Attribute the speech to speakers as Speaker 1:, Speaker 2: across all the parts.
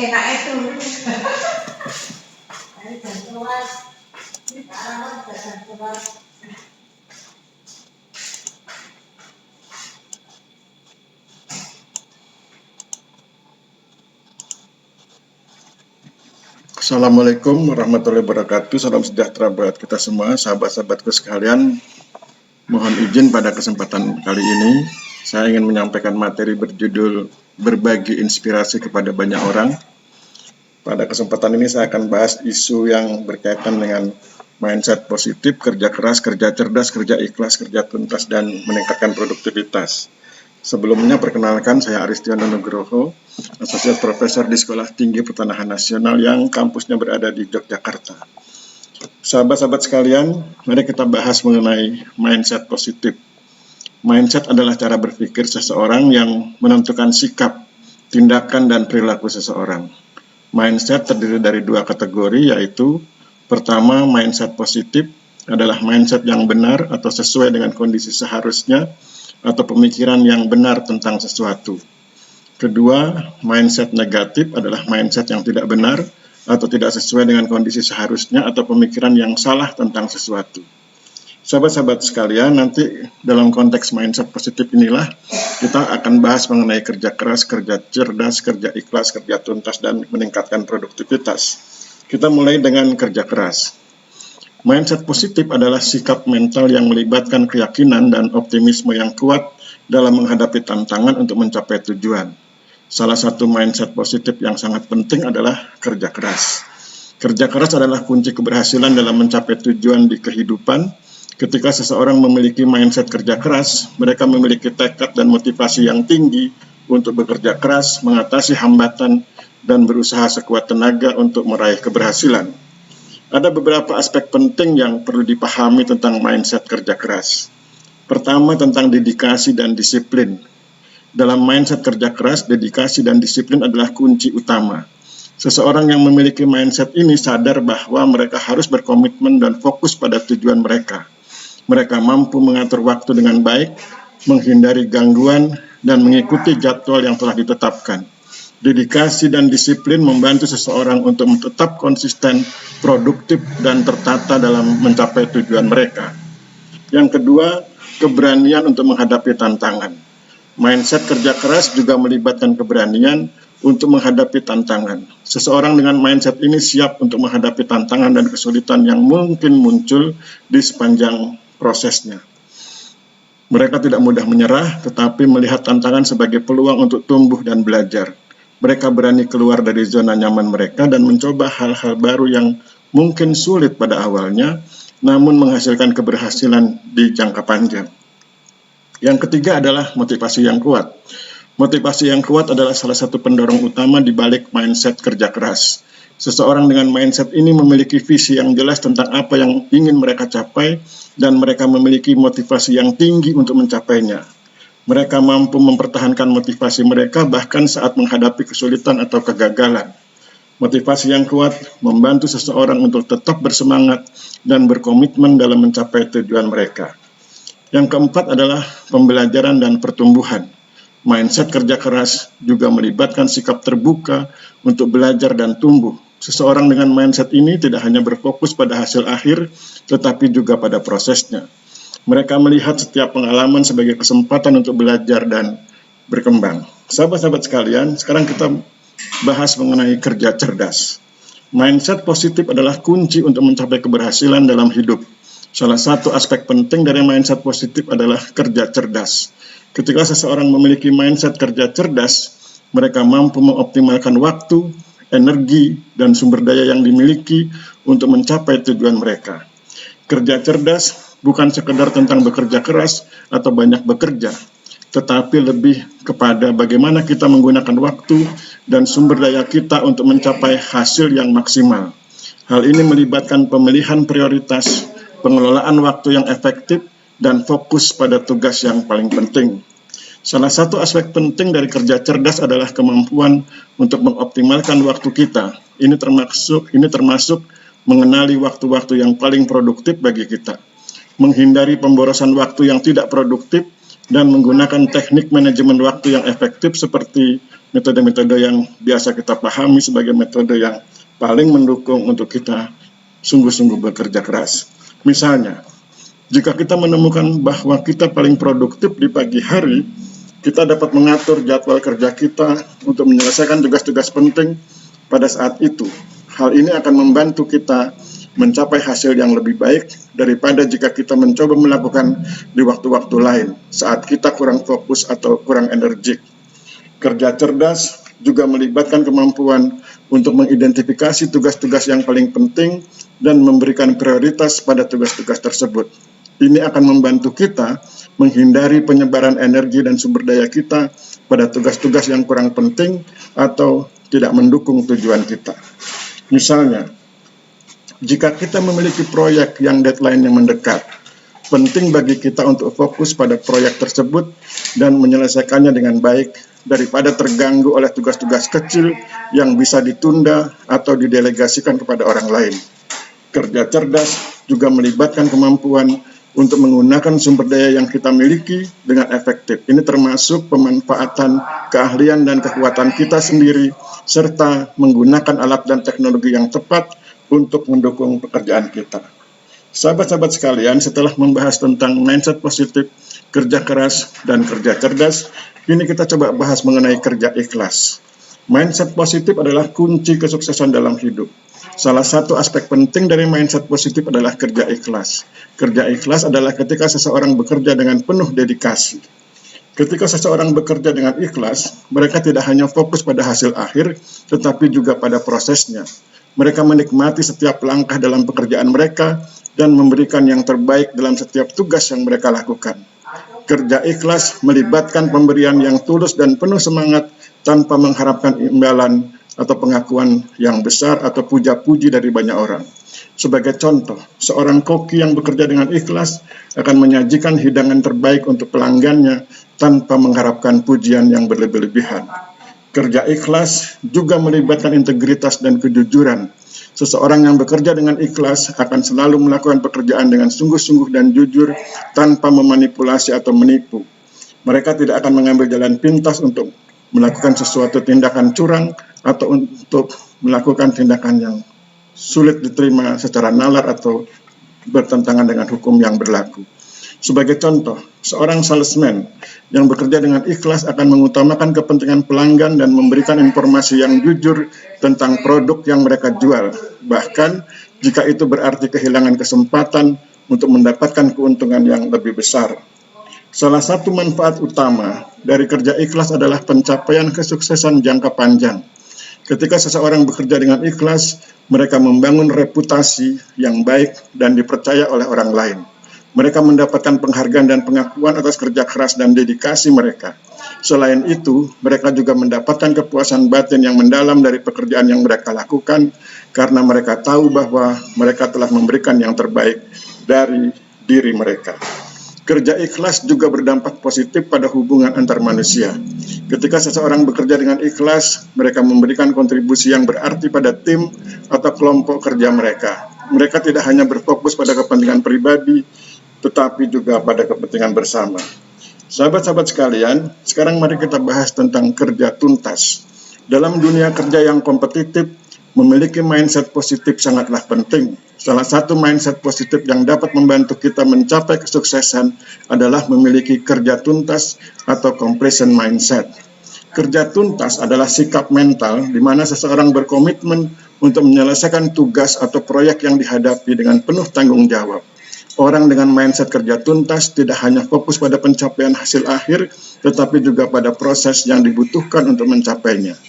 Speaker 1: enak itu. Dan keluar, sekarang dan keluar.
Speaker 2: Assalamualaikum warahmatullahi wabarakatuh. Salam sejahtera buat kita semua, sahabat-sahabatku sekalian. Mohon izin pada kesempatan kali ini, saya ingin menyampaikan materi berjudul Berbagi Inspirasi kepada Banyak Orang. Pada kesempatan ini saya akan bahas isu yang berkaitan dengan mindset positif, kerja keras, kerja cerdas, kerja ikhlas, kerja tuntas, dan meningkatkan produktivitas. Sebelumnya perkenalkan, saya Aristiono Nugroho, Asosiat Profesor di Sekolah Tinggi Pertanahan Nasional yang kampusnya berada di Yogyakarta. Sahabat-sahabat sekalian, mari kita bahas mengenai mindset positif. Mindset adalah cara berpikir seseorang yang menentukan sikap, tindakan, dan perilaku seseorang. Mindset terdiri dari dua kategori, yaitu pertama, mindset positif adalah mindset yang benar atau sesuai dengan kondisi seharusnya, atau pemikiran yang benar tentang sesuatu. Kedua, mindset negatif adalah mindset yang tidak benar atau tidak sesuai dengan kondisi seharusnya atau pemikiran yang salah tentang sesuatu. Sahabat-sahabat sekalian, nanti dalam konteks mindset positif inilah kita akan bahas mengenai kerja keras, kerja cerdas, kerja ikhlas, kerja tuntas, dan meningkatkan produktivitas. Kita mulai dengan kerja keras. Mindset positif adalah sikap mental yang melibatkan keyakinan dan optimisme yang kuat dalam menghadapi tantangan untuk mencapai tujuan. Salah satu mindset positif yang sangat penting adalah kerja keras. Kerja keras adalah kunci keberhasilan dalam mencapai tujuan di kehidupan. Ketika seseorang memiliki mindset kerja keras, mereka memiliki tekad dan motivasi yang tinggi untuk bekerja keras, mengatasi hambatan, dan berusaha sekuat tenaga untuk meraih keberhasilan. Ada beberapa aspek penting yang perlu dipahami tentang mindset kerja keras. Pertama, tentang dedikasi dan disiplin. Dalam mindset kerja keras, dedikasi dan disiplin adalah kunci utama. Seseorang yang memiliki mindset ini sadar bahwa mereka harus berkomitmen dan fokus pada tujuan mereka. Mereka mampu mengatur waktu dengan baik, menghindari gangguan, dan mengikuti jadwal yang telah ditetapkan. Dedikasi dan disiplin membantu seseorang untuk tetap konsisten, produktif, dan tertata dalam mencapai tujuan mereka. Yang kedua, keberanian untuk menghadapi tantangan. Mindset kerja keras juga melibatkan keberanian untuk menghadapi tantangan. Seseorang dengan mindset ini siap untuk menghadapi tantangan dan kesulitan yang mungkin muncul di sepanjang prosesnya. Mereka tidak mudah menyerah, tetapi melihat tantangan sebagai peluang untuk tumbuh dan belajar. Mereka berani keluar dari zona nyaman mereka dan mencoba hal-hal baru yang mungkin sulit pada awalnya, namun menghasilkan keberhasilan di jangka panjang. Yang ketiga adalah motivasi yang kuat. Motivasi yang kuat adalah salah satu pendorong utama di balik mindset kerja keras. Seseorang dengan mindset ini memiliki visi yang jelas tentang apa yang ingin mereka capai, dan mereka memiliki motivasi yang tinggi untuk mencapainya. Mereka mampu mempertahankan motivasi mereka bahkan saat menghadapi kesulitan atau kegagalan. Motivasi yang kuat membantu seseorang untuk tetap bersemangat dan berkomitmen dalam mencapai tujuan mereka. Yang keempat adalah pembelajaran dan pertumbuhan. Mindset kerja keras juga melibatkan sikap terbuka untuk belajar dan tumbuh. Seseorang dengan mindset ini tidak hanya berfokus pada hasil akhir, tetapi juga pada prosesnya. Mereka melihat setiap pengalaman sebagai kesempatan untuk belajar dan berkembang. Sahabat-sahabat sekalian, sekarang kita bahas mengenai kerja cerdas. Mindset positif adalah kunci untuk mencapai keberhasilan dalam hidup. Salah satu aspek penting dari mindset positif adalah kerja cerdas. Ketika seseorang memiliki mindset kerja cerdas, mereka mampu mengoptimalkan waktu, energi, dan sumber daya yang dimiliki untuk mencapai tujuan mereka. Kerja cerdas bukan sekedar tentang bekerja keras atau banyak bekerja, tetapi lebih kepada bagaimana kita menggunakan waktu dan sumber daya kita untuk mencapai hasil yang maksimal. Hal ini melibatkan pemilihan prioritas, pengelolaan waktu yang efektif, dan fokus pada tugas yang paling penting. Salah satu aspek penting dari kerja cerdas adalah kemampuan untuk mengoptimalkan waktu kita. Ini termasuk mengenali waktu-waktu yang paling produktif bagi kita, menghindari pemborosan waktu yang tidak produktif, dan menggunakan teknik manajemen waktu yang efektif seperti metode-metode yang biasa kita pahami sebagai metode yang paling mendukung untuk kita sungguh-sungguh bekerja keras. Misalnya, jika kita menemukan bahwa kita paling produktif di pagi hari, kita dapat mengatur jadwal kerja kita untuk menyelesaikan tugas-tugas penting pada saat itu. Hal ini akan membantu kita mencapai hasil yang lebih baik daripada jika kita mencoba melakukan di waktu-waktu lain saat kita kurang fokus atau kurang energik. Kerja cerdas juga melibatkan kemampuan untuk mengidentifikasi tugas-tugas yang paling penting dan memberikan prioritas pada tugas-tugas tersebut. Ini akan membantu kita menghindari penyebaran energi dan sumber daya kita pada tugas-tugas yang kurang penting atau tidak mendukung tujuan kita. Misalnya, jika kita memiliki proyek yang deadline-nya mendekat, penting bagi kita untuk fokus pada proyek tersebut dan menyelesaikannya dengan baik daripada terganggu oleh tugas-tugas kecil yang bisa ditunda atau didelegasikan kepada orang lain. Kerja cerdas juga melibatkan kemampuan untuk menggunakan sumber daya yang kita miliki dengan efektif. Ini termasuk pemanfaatan keahlian dan kekuatan kita sendiri, serta menggunakan alat dan teknologi yang tepat untuk mendukung pekerjaan kita. Sahabat-sahabat sekalian, setelah membahas tentang mindset positif, kerja keras, dan kerja cerdas, ini kita coba bahas mengenai kerja ikhlas. Mindset positif adalah kunci kesuksesan dalam hidup. Salah satu aspek penting dari mindset positif adalah kerja ikhlas. Kerja ikhlas adalah ketika seseorang bekerja dengan penuh dedikasi. Ketika seseorang bekerja dengan ikhlas, mereka tidak hanya fokus pada hasil akhir, tetapi juga pada prosesnya. Mereka menikmati setiap langkah dalam pekerjaan mereka dan memberikan yang terbaik dalam setiap tugas yang mereka lakukan. Kerja ikhlas melibatkan pemberian yang tulus dan penuh semangat tanpa mengharapkan imbalan atau pengakuan yang besar atau puja-puji dari banyak orang. Sebagai contoh, seorang koki yang bekerja dengan ikhlas akan menyajikan hidangan terbaik untuk pelanggannya tanpa mengharapkan pujian yang berlebih-lebihan. Kerja ikhlas juga melibatkan integritas dan kejujuran. Seseorang yang bekerja dengan ikhlas akan selalu melakukan pekerjaan dengan sungguh-sungguh dan jujur tanpa memanipulasi atau menipu. Mereka tidak akan mengambil jalan pintas untuk melakukan sesuatu tindakan curang atau untuk melakukan tindakan yang sulit diterima secara nalar atau bertentangan dengan hukum yang berlaku. Sebagai contoh, seorang salesman yang bekerja dengan ikhlas akan mengutamakan kepentingan pelanggan dan memberikan informasi yang jujur tentang produk yang mereka jual, bahkan jika itu berarti kehilangan kesempatan untuk mendapatkan keuntungan yang lebih besar. Salah satu manfaat utama dari kerja ikhlas adalah pencapaian kesuksesan jangka panjang. Ketika seseorang bekerja dengan ikhlas, mereka membangun reputasi yang baik dan dipercaya oleh orang lain. Mereka mendapatkan penghargaan dan pengakuan atas kerja keras dan dedikasi mereka. Selain itu, mereka juga mendapatkan kepuasan batin yang mendalam dari pekerjaan yang mereka lakukan karena mereka tahu bahwa mereka telah memberikan yang terbaik dari diri mereka. Kerja ikhlas juga berdampak positif pada hubungan antar manusia. Ketika seseorang bekerja dengan ikhlas, mereka memberikan kontribusi yang berarti pada tim atau kelompok kerja mereka. Mereka tidak hanya berfokus pada kepentingan pribadi, tetapi juga pada kepentingan bersama. Sahabat-sahabat sekalian, sekarang mari kita bahas tentang kerja tuntas. Dalam dunia kerja yang kompetitif, memiliki mindset positif sangatlah penting. Salah satu mindset positif yang dapat membantu kita mencapai kesuksesan adalah memiliki kerja tuntas atau completion mindset. Kerja tuntas adalah sikap mental di mana seseorang berkomitmen untuk menyelesaikan tugas atau proyek yang dihadapi dengan penuh tanggung jawab. Orang dengan mindset kerja tuntas tidak hanya fokus pada pencapaian hasil akhir, tetapi juga pada proses yang dibutuhkan untuk mencapainya.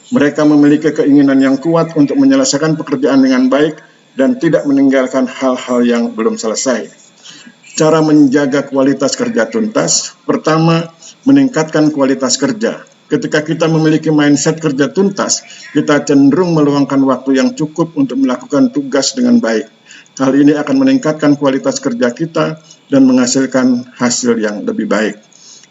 Speaker 2: Mereka memiliki keinginan yang kuat untuk menyelesaikan pekerjaan dengan baik dan tidak meninggalkan hal-hal yang belum selesai. Cara menjaga kualitas kerja tuntas, pertama, meningkatkan kualitas kerja. Ketika kita memiliki mindset kerja tuntas, kita cenderung meluangkan waktu yang cukup untuk melakukan tugas dengan baik. Hal ini akan meningkatkan kualitas kerja kita dan menghasilkan hasil yang lebih baik.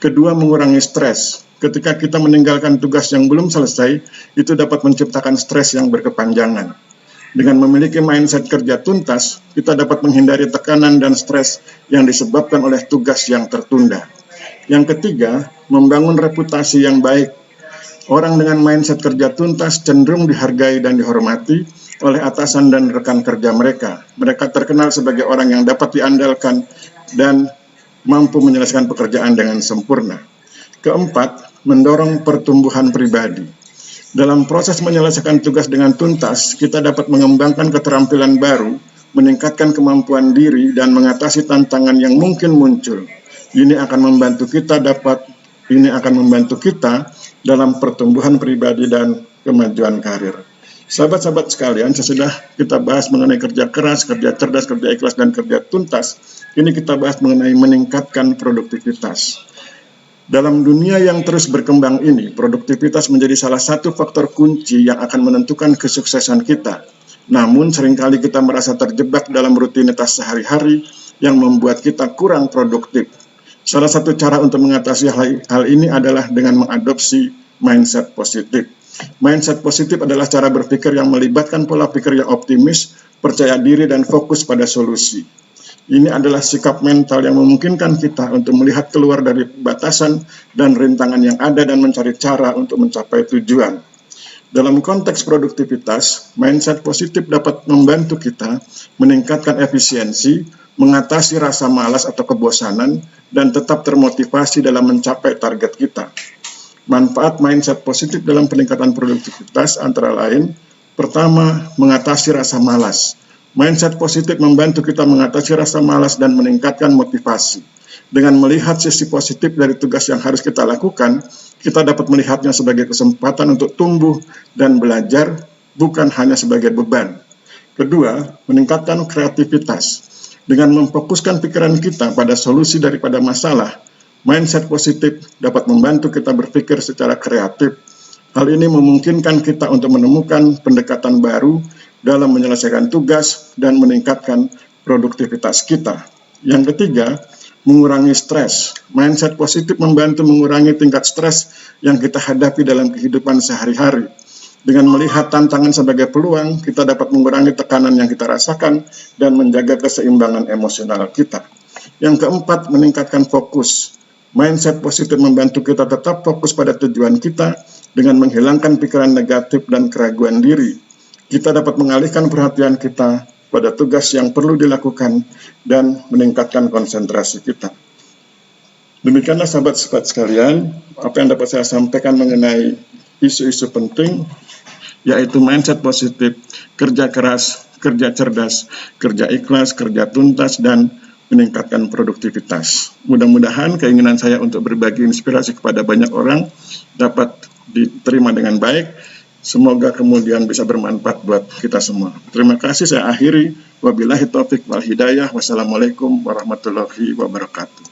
Speaker 2: Kedua, mengurangi stres. Ketika kita meninggalkan tugas yang belum selesai, itu dapat menciptakan stres yang berkepanjangan. Dengan memiliki mindset kerja tuntas, kita dapat menghindari tekanan dan stres yang disebabkan oleh tugas yang tertunda. Yang ketiga, membangun reputasi yang baik. Orang dengan mindset kerja tuntas cenderung dihargai dan dihormati oleh atasan dan rekan kerja mereka. Mereka terkenal sebagai orang yang dapat diandalkan dan mampu menyelesaikan pekerjaan dengan sempurna. Keempat, mendorong pertumbuhan pribadi. Dalam proses menyelesaikan tugas dengan tuntas, kita dapat mengembangkan keterampilan baru, meningkatkan kemampuan diri, dan mengatasi tantangan yang mungkin muncul. Ini akan membantu kita dalam pertumbuhan pribadi dan kemajuan karir. Sahabat-sahabat sekalian, sesudah kita bahas mengenai kerja keras, kerja cerdas, kerja ikhlas, dan kerja tuntas, ini kita bahas mengenai meningkatkan produktivitas. Dalam dunia yang terus berkembang ini, produktivitas menjadi salah satu faktor kunci yang akan menentukan kesuksesan kita. Namun, seringkali kita merasa terjebak dalam rutinitas sehari-hari yang membuat kita kurang produktif. Salah satu cara untuk mengatasi hal ini adalah dengan mengadopsi mindset positif. Mindset positif adalah cara berpikir yang melibatkan pola pikir yang optimis, percaya diri, dan fokus pada solusi. Ini adalah sikap mental yang memungkinkan kita untuk melihat keluar dari batasan dan rintangan yang ada dan mencari cara untuk mencapai tujuan. Dalam konteks produktivitas, mindset positif dapat membantu kita meningkatkan efisiensi, mengatasi rasa malas atau kebosanan, dan tetap termotivasi dalam mencapai target kita. Manfaat mindset positif dalam peningkatan produktivitas antara lain, pertama, mengatasi rasa malas. Mindset positif membantu kita mengatasi rasa malas dan meningkatkan motivasi. Dengan melihat sisi positif dari tugas yang harus kita lakukan, kita dapat melihatnya sebagai kesempatan untuk tumbuh dan belajar, bukan hanya sebagai beban. Kedua, meningkatkan kreativitas. Dengan memfokuskan pikiran kita pada solusi daripada masalah, mindset positif dapat membantu kita berpikir secara kreatif. Hal ini memungkinkan kita untuk menemukan pendekatan baru dalam menyelesaikan tugas dan meningkatkan produktivitas kita. Yang ketiga, mengurangi stres. Mindset positif membantu mengurangi tingkat stres yang kita hadapi dalam kehidupan sehari-hari. Dengan melihat tantangan sebagai peluang, kita dapat mengurangi tekanan yang kita rasakan dan menjaga keseimbangan emosional kita. Yang keempat, meningkatkan fokus. Mindset positif membantu kita tetap fokus pada tujuan kita dengan menghilangkan pikiran negatif dan keraguan diri. Kita dapat mengalihkan perhatian kita pada tugas yang perlu dilakukan dan meningkatkan konsentrasi kita. Demikianlah sahabat-sahabat sekalian, apa yang dapat saya sampaikan mengenai isu-isu penting, yaitu mindset positif, kerja keras, kerja cerdas, kerja ikhlas, kerja tuntas, dan meningkatkan produktivitas. Mudah-mudahan keinginan saya untuk berbagi inspirasi kepada banyak orang dapat diterima dengan baik. Semoga kemudian bisa bermanfaat buat kita semua. Terima kasih, saya akhiri. Wabillahi taufiq wal hidayah. Wassalamualaikum warahmatullahi wabarakatuh.